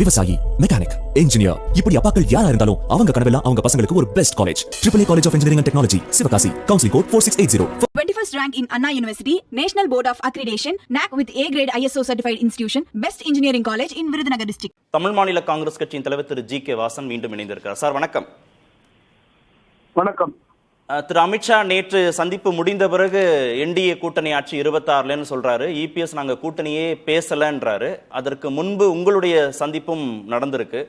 விவசாயி, mechanic, engineer, இப்படி அப்பாக்கள் யாரா இருந்தாலும் அவங்க கனவெல்லாம் அவங்க பசங்களுக்கு ஒரு best college. AAA College of Engineering and Technology, Sivakasi. Counseling code 4680. 21st rank in Anna University, National Board of Accreditation, NAC with A grade ISO certified institution, Best Engineering College in Virudhunagar district. Tamil மாநில காங்கிரஸ் கட்சியின் தலைவர் திரு G K. Vasan மீண்டும் இணைந்திருக்கிறார். Sir வணக்கம். வணக்கம். திரு அமித்ஷா நேற்று சந்திப்பு முடிந்த பிறகு என்டிஏ கூட்டணி ஆட்சி 26ன்னு சொல்றாரு. இபிஎஸ் நாங்க கூட்டணியே பேசலன்றாரு. அதற்கு முன்பு உங்களுடைய சந்திப்பும் நடந்திருக்கு.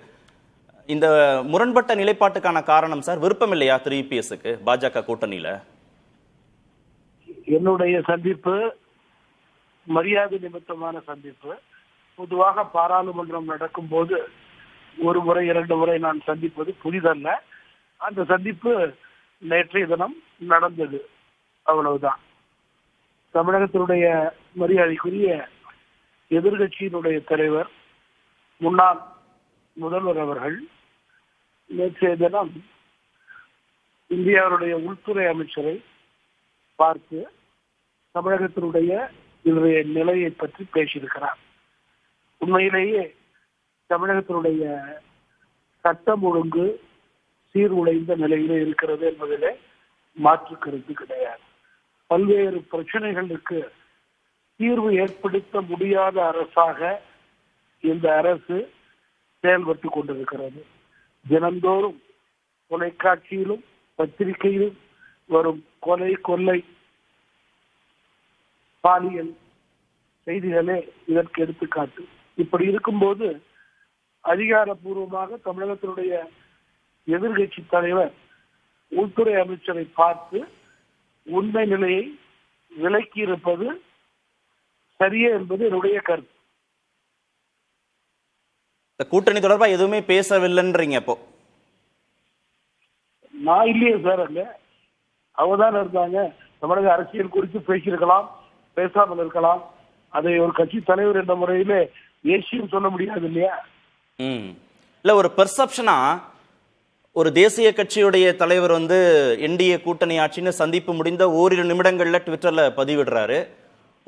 இந்த முரண்பட்ட நிலைப்பாட்டுக்கான காரணம் சார் விருப்பம் இல்லையா திரு இபிஎஸ்க்கு பாஜக கூட்டணியில? என்னுடைய சந்திப்பு மரியாதை நிமித்தமான சந்திப்பு. பொதுவாக பாராளுமன்றம் நடக்கும் போது ஒரு முறை 2 முறை நான் சந்திப்பது புதிதல்ல. அந்த சந்திப்பு நேற்றைய தினம் நடந்தது, அவ்வளவுதான். தமிழகத்தினுடைய மரியாதைக்குரிய எதிர்கட்சியினுடைய தலைவர் முன்னாள் முதல்வர் அவர்கள் நேற்றைய தினம் இந்தியாவுடைய உள்துறை அமைச்சரை பார்த்து தமிழகத்தினுடைய இன்றைய நிலையை பற்றி பேசியிருக்கிறார். உண்மையிலேயே தமிழகத்தினுடைய சட்டம் ஒழுங்கு சீர்குலைந்த நிலையிலே இருக்கிறது என்பதிலே மாற்று கருத்து கிடையாது. பல்வேறு பிரச்சனைகளுக்கு தீர்வு ஏற்படுத்த முடியாத அரசாக இந்த அரசு செயல்பட்டு கொண்டிருக்கிறது. தினந்தோறும் தொலைக்காட்சியிலும் பத்திரிகையிலும் வரும் கொலை, கொள்ளை, பாலியல் செய்திகளே இதற்கு எடுத்துக்காட்டு. இப்படி இருக்கும்போது அதிகாரப்பூர்வமாக தமிழகத்தினுடைய எதிர்கட்சி தலைவர் உள்துறை அமைச்சரை பார்த்து உண்மை நிலையை விலக்கி இருப்பது சரியே என்பது என்னுடைய கருத்து. கூட்டணி தொடர்பா எதுவுமே பேசவில்லைன்றீங்க அப்போ? நான் இல்லையே சார், அல்ல அவதான் இருந்தாங்க. தமிழக அரசியல் குறித்து பேசியிருக்கலாம், பேசாமல் இருக்கலாம். அதை ஒரு கட்சி தலைவர் என்ற முறையிலே ஏசியும் சொல்ல முடியாது இல்லையா? இல்ல, ஒரு பெர்செப்ஷனா ஒரு தேசிய கட்சியுடைய தலைவர் என்டிஏ கூட்டணி ஆட்சின்னு சந்திப்பு முடிந்த ஓரிரு நிமிடங்கள்ல ட்விட்டர்ல பதிவிடுறாரு.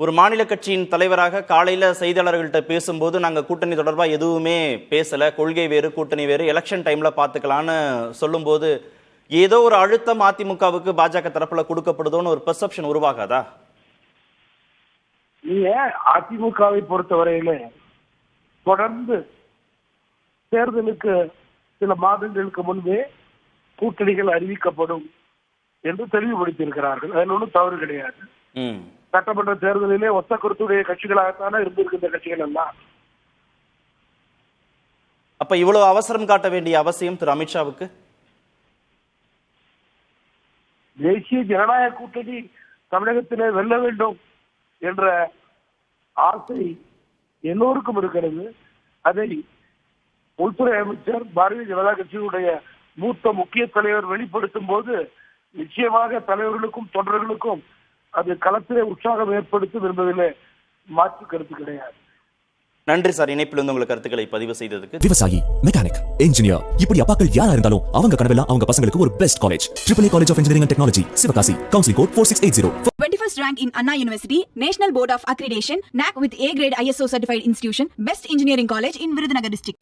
ஒரு மாநில கட்சியின் தலைவராக காலையில செய்தியாளர்கள்ட்ட பேசும்போது நாங்க கூட்டணி தொடர்பா எதுவுமே பேசல, கொள்கை வேறு கூட்டணி வேறு, எலெக்ஷன் டைம்ல பாத்துக்கலான்னு சொல்லும் போது ஏதோ ஒரு அழுத்தம் அதிமுகவுக்கு பாஜக தரப்புல கொடுக்கப்படுதோன்னு ஒரு பெர்செப்ஷன் உருவாகாதா? நீங்க அதிமுகவை பொறுத்தவரையில தொடர்ந்து தேர்தலுக்கு சில மாதங்களுக்கு முன்பே கூட்டணிகள் அறிவிக்கப்படும் என்று தெளிவுபடுத்தியிருக்கிறார்கள். அதில் ஒன்றும் தவறு கிடையாது. சட்டமன்ற தேர்தலிலே ஒத்த கருத்துடைய கட்சிகளாகத்தானே இருந்திருக்கின்ற கட்சிகள் எல்லாம். அப்ப இவ்வளவு அவசரம் காட்ட வேண்டிய அவசியம் திரு அமித்ஷாவுக்கு? தேசிய ஜனநாயக கூட்டணி தமிழகத்திலே வெல்ல வேண்டும் என்ற ஆசை எல்லோருக்கும் இருக்கிறது. அதை உள்துறை அமைச்சர் பாரதிய ஜனதா கட்சியுடைய மூத்த முக்கிய தலைவர் வெளிப்படுத்தும் போது நிச்சயமாக தலைவர்களுக்கும் தொண்டர்களுக்கும் அது களத்திலே உற்சாகம் ஏற்படுத்தும் என்பதிலே மாற்று கருத்து கிடையாது. நன்றி சார், இணைப்பில் உங்களுக்கு கருத்துக்களை பதிவு செய்ததுக்கு. விவசாயி, மெக்கானிக், இன்ஜினியர், இப்படி அப்பாக்கள் யாரா இருந்தாலும் அவங்க கனவெல்லாம் அவங்க பசங்களுக்கு ஒரு best college. AAA College of Engineering and Technology, Sivakasi. Counseling code 4680. 21st rank in Anna University, National Board of Accreditation, NAC with A grade ISO certified institution, Best Engineering College in Virudhunagar district.